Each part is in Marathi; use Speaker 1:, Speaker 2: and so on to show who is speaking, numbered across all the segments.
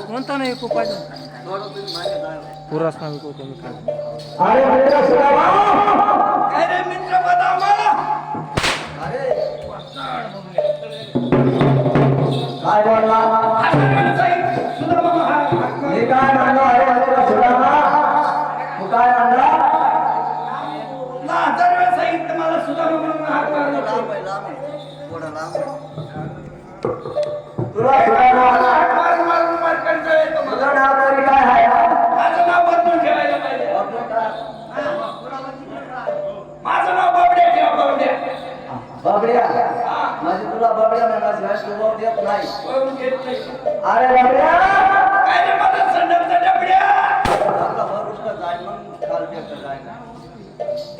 Speaker 1: कोणता नाही को पाहिजे पुरास नाव को कमी काय
Speaker 2: अरे मित्र सुरावा
Speaker 3: अरे मित्र बदामा अरे
Speaker 2: काय बोलला मी काय म्हणलो अरे मित्र सुरावा तू काय म्हणला
Speaker 3: ना दरवेळेस सांगितलं मला सुद्धा म्हणून हात मारला
Speaker 4: थोडा लांब
Speaker 2: तुला सुरावा
Speaker 3: मार कंटाळा येतो मला.
Speaker 2: तुझं नाव तरी काय आहे
Speaker 3: माझं नाव बदलून ठेवायला पाहिजे माझं नाव बाबड्या ठेवा बाबड्या
Speaker 2: बाबड्या म्हणजे तुला बाबड्या म्हणला तू बाब देत नाही
Speaker 3: वळून घेत नाही
Speaker 2: अरे बाबड्या
Speaker 3: काय रे मला संडपचा डबड्या
Speaker 4: आपला भर उसका जाय मग काल फेकत जाय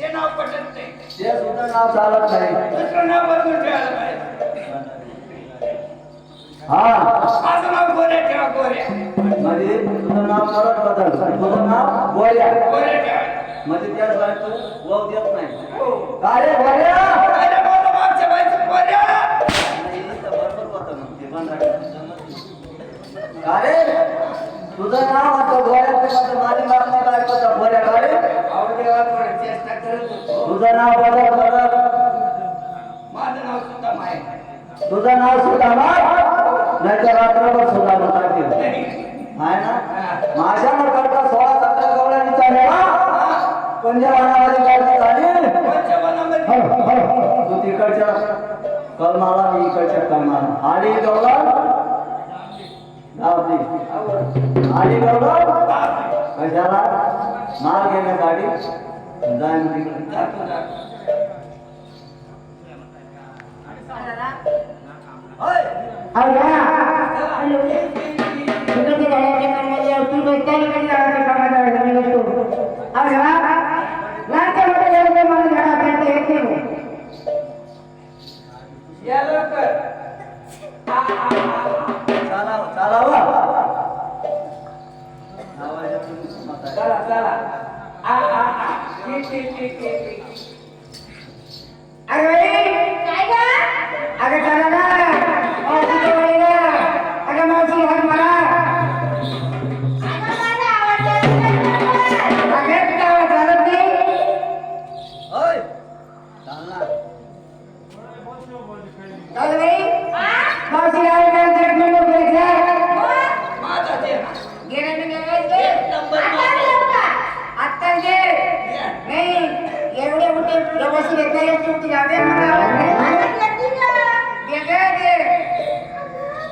Speaker 3: ते नाव पटत नाही
Speaker 2: ते सुद्धा नाव चालत नाही
Speaker 3: दुसरं नाव बदलून ठेवायला पाहिजे
Speaker 2: हा
Speaker 3: माझं नाव गोऱ्या ठेवा गोऱ्या
Speaker 2: म्हणजे तुझं नाव परत बदल तुझं नाव गोळ्या
Speaker 3: गोऱ्या ठेवा
Speaker 2: म्हणजे त्याच वेळी तू वाव देत नाही
Speaker 3: हो
Speaker 2: काय रे गोळ्या
Speaker 3: अरे मला मागच्या बाईचं गोऱ्या
Speaker 4: नाही तर बरोबर होतं मग ते बंद राखलं
Speaker 2: काय रे तुझं नाव आता गोळ्या माझं माझी मागणी बायकोचा गोळ्या काय रे
Speaker 3: आवडेवा थोडं चेष्टा करत होतो
Speaker 2: तुझं नाव बदल बदल
Speaker 3: माझं नाव सुद्धा माहिती
Speaker 2: तुझं नाव सुदामा नाही तर रात्रभर सुदामा टाकेल
Speaker 3: नाही
Speaker 2: आहे ना माझ्या करता 16-17 गवळ्यांनी चालेल पंजवानावाली गाडी चालेल
Speaker 3: पंचवनामध्ये
Speaker 2: तू तिकडच्या कलमाला मी इकडच्या कलमाला आली गवळा गावती आली गवळा कशाला माल घेण्यासाठी जाय मग तिकडे
Speaker 3: जातो जातो
Speaker 4: होय
Speaker 3: या लवकर
Speaker 4: चालाव चालाव आवाज येतो
Speaker 3: चला चला ठीक.
Speaker 5: अरे भाई काय ग अरे चला ना मावशी जवळ ये अरे मावशी हात मारा अरे काय चालत नाही
Speaker 4: होय चालना
Speaker 5: चल भाई मावशी आले का जेट में लोग घ्या
Speaker 3: माझा दे ना.
Speaker 5: गेले मी गेले
Speaker 3: एक नंबर माझा.
Speaker 5: आता घे नाही एवढे मोठे व्यवस्थित येत नाही तू जावे मला दे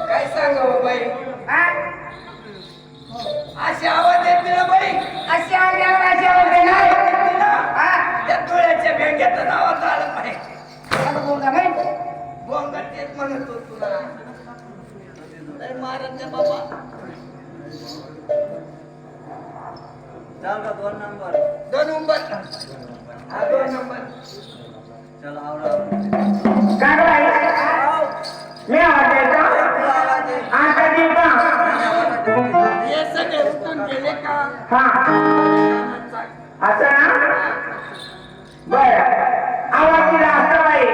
Speaker 3: काय सांगावं बाई
Speaker 5: हा
Speaker 3: अशी आवाज येते ना बाई
Speaker 5: अशी आवाज देणार
Speaker 3: येते ना.
Speaker 5: हा
Speaker 3: त्या डोळ्याच्या भेंग्याचं नावात आलं पाहिजे
Speaker 5: आता बोल का भाई
Speaker 3: बोंगा तेच म्हणत होतो तुला नाही मारत नाही बाबा
Speaker 4: चाल का 2 नंबर
Speaker 3: 2 नंबर हा 2 नंबर
Speaker 4: चल आवडा
Speaker 5: काय भाई मी आवाज देतो आता देऊ का
Speaker 3: हे सगळे उठून गेले का
Speaker 5: हा असं ना बर आवाज दिला असता बाई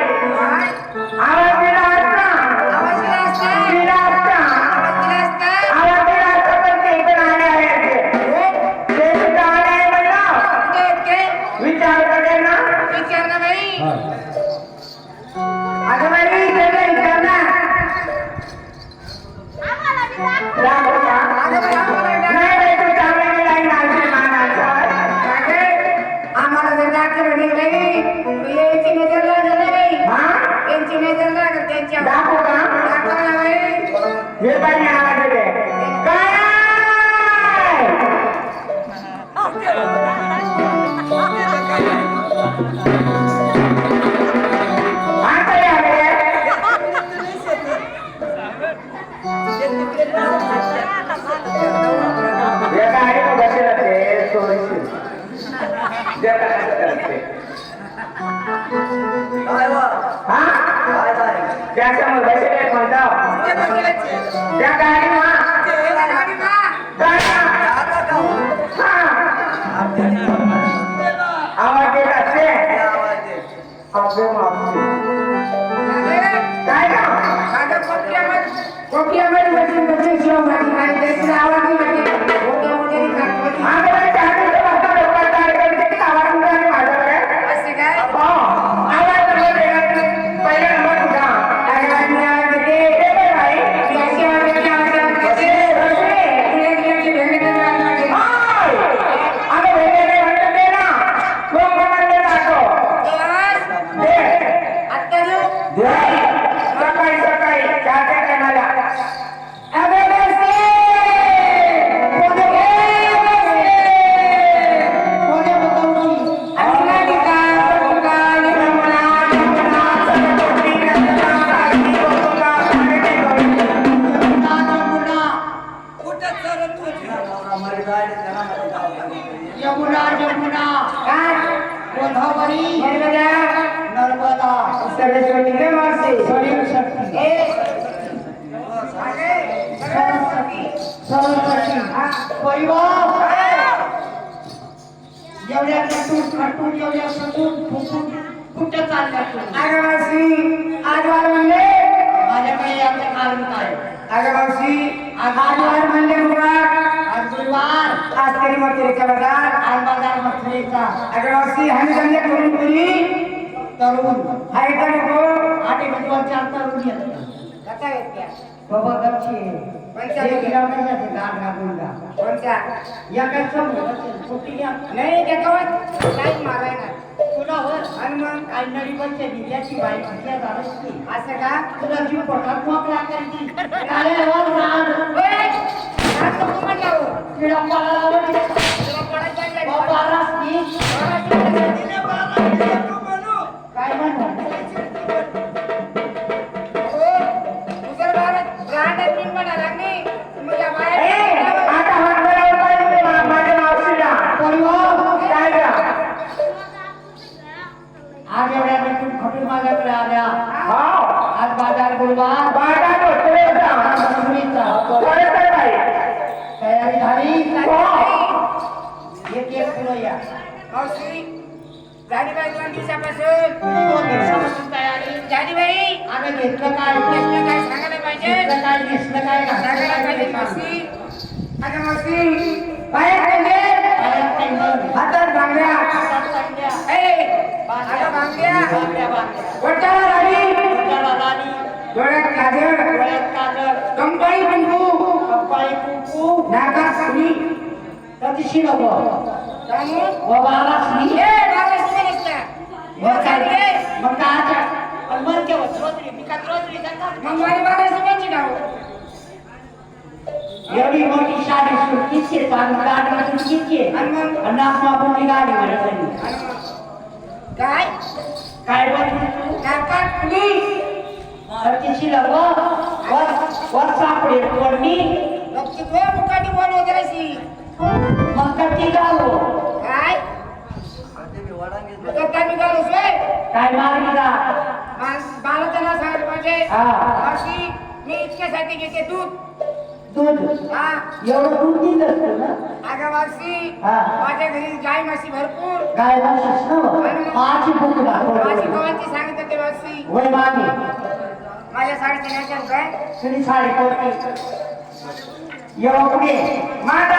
Speaker 5: आवाज दिला असता आवाज दिला असता आवाज दिला असता पण ते इकडे आले आहे ते सुद्धा आले आहे म्हणलं विचार करेल ना विचार ना बाई अगं बाई विचार ना आम्हाला जर दाखल नाही याची नजर लागत नाही त्यांची नजर लागत त्यांच्या दाखव ना बाई हे बाई आवाज येते काय आता आले जे काय बसेल ते सोडीशी जे काय करते समोर बसले म्हणतो
Speaker 3: ते बघायचे.
Speaker 5: त्या गाडी मा
Speaker 3: ते गाडी मा.
Speaker 1: आता का हो?
Speaker 3: देवा.
Speaker 5: आवाज देत असते
Speaker 1: काय आवाज आहे?
Speaker 5: आपले मागचे काय का कोकियामध्ये बसून बसून शिव माझी आणि त्याची आवाज नाही होता वगैरे खात माझ्या चांगलं वाटतं लोकांना कार्यक्रमाचे आवाज उडा आणि माझ्याकडे
Speaker 3: असे काय?
Speaker 5: हो आवाज पहिला नंबर होता आवाज देते ते पण आहे याची आवाज देते
Speaker 3: कुठं चरत होती?
Speaker 1: नवरा मरी जायला त्याला मध्ये जावं लागेल.
Speaker 3: यमुना यमुना गोदावरी नर्मदा
Speaker 5: सरस्वती के मासे
Speaker 3: सरस्वती परिवार एवढ्या खटून एवढ्या सटून फुटून कुठं चालल्या तुम्ही?
Speaker 5: आगमासी आज वार म्हणले
Speaker 3: माझ्याकडे याचं कारण काय?
Speaker 5: आगमासी आज वार म्हणले मुबारक
Speaker 3: आज गुरुवार
Speaker 5: आज तरी मथुरेचा बाजार
Speaker 3: आज बाजार मथुरेचा
Speaker 5: आगमासी हामी जमले करून पुरी
Speaker 3: तरुण
Speaker 5: हाय का नको
Speaker 3: आणि विद्वानच्या तरुण येतात.
Speaker 5: कथा येत क्या
Speaker 3: बाबा गपची
Speaker 5: कोणत्या
Speaker 3: एक गिरावण्यासाठी गाड घालून जा.
Speaker 5: कोणत्या
Speaker 3: या काय समोर कुठे घ्या
Speaker 5: नाही त्या कवच काही माराय ना
Speaker 3: कुणावर
Speaker 5: आणि मग
Speaker 3: काही नडी बनते दिल्याची बाई म्हटल्या झालंच की
Speaker 5: असं का
Speaker 3: तुला जीव पोटात मोकळा करायची काळ्यावर राग
Speaker 5: ओय आज नको म्हणला हो
Speaker 3: किडा पळाला म्हणजे
Speaker 5: तुला पडायचं आहे का?
Speaker 3: बाबा रास्ती
Speaker 5: तिने बाबा तिने तू बनू
Speaker 3: काय म्हणू
Speaker 5: दुसरं भारत ब्रँड टीम बना लागली मग या बाहेर
Speaker 2: आता हात बोलावं पाहिजे माझ्या मावशीला
Speaker 3: परिवार
Speaker 2: काय का
Speaker 3: आज एवढ्या भेटून खटून माझ्याकडे आल्या
Speaker 2: हो
Speaker 3: आज बाजार गुरुवार
Speaker 2: बाजार होतोय होता
Speaker 3: मथुरेचा
Speaker 2: परत काय बाई
Speaker 3: तयारी झाली
Speaker 2: हो
Speaker 3: एक एक किलो या
Speaker 5: मावशी जाणीबाई 2 दिवसापासून
Speaker 3: दोन दिवसापासून तयारी
Speaker 5: जाणीबाई
Speaker 3: आम्ही घेतलं काय
Speaker 5: प्रश्न काय सांगायला पाहिजे
Speaker 3: घेतलं काय नेसलं काय
Speaker 5: सांगायला पाहिजे मावशी अगं मावशी बाहेर पाहिजे हातात बांगड्या अगं बांगड्या वटाला राणी डोळ्यात काजळ कंपाळी कुंकू नाकात फुली मग माझी बाबाची कोणची नाव
Speaker 3: एवढी मोठी साडी सुटकीची गाडी सुटकीची
Speaker 5: आणि मग
Speaker 3: नाक मापून गाडी म्हणत
Speaker 5: काय
Speaker 3: काय बोलली तू
Speaker 5: नाकात फुली
Speaker 3: तिची लव वर सापडे तोडणी
Speaker 5: लक्ष ठेव मुकाटी बोल वगैरेशी
Speaker 3: मग कधी गाव
Speaker 5: काय
Speaker 1: ते बी वडांगीच
Speaker 5: तुझं काय निघालोस रे
Speaker 3: काय मारली का
Speaker 5: मला त्यांना सांगायला पाहिजे
Speaker 3: हा.
Speaker 5: मावशी मी इतक्यासाठी घेते दूध
Speaker 3: दूध
Speaker 5: हा
Speaker 3: एवढं दूध देत असतो ना
Speaker 5: अगं मावशी
Speaker 3: हा.
Speaker 5: माझ्या घरी गाय म्हशी भरपूर
Speaker 3: काय भाषेस ना माझी भूक
Speaker 5: माझी
Speaker 3: दाखव
Speaker 5: गव्हाची सांगितलं ते मावशी
Speaker 3: वय मागे
Speaker 5: माझ्या 3,500 रुपये
Speaker 3: तुझी साडी कोणती एवढे
Speaker 2: माझा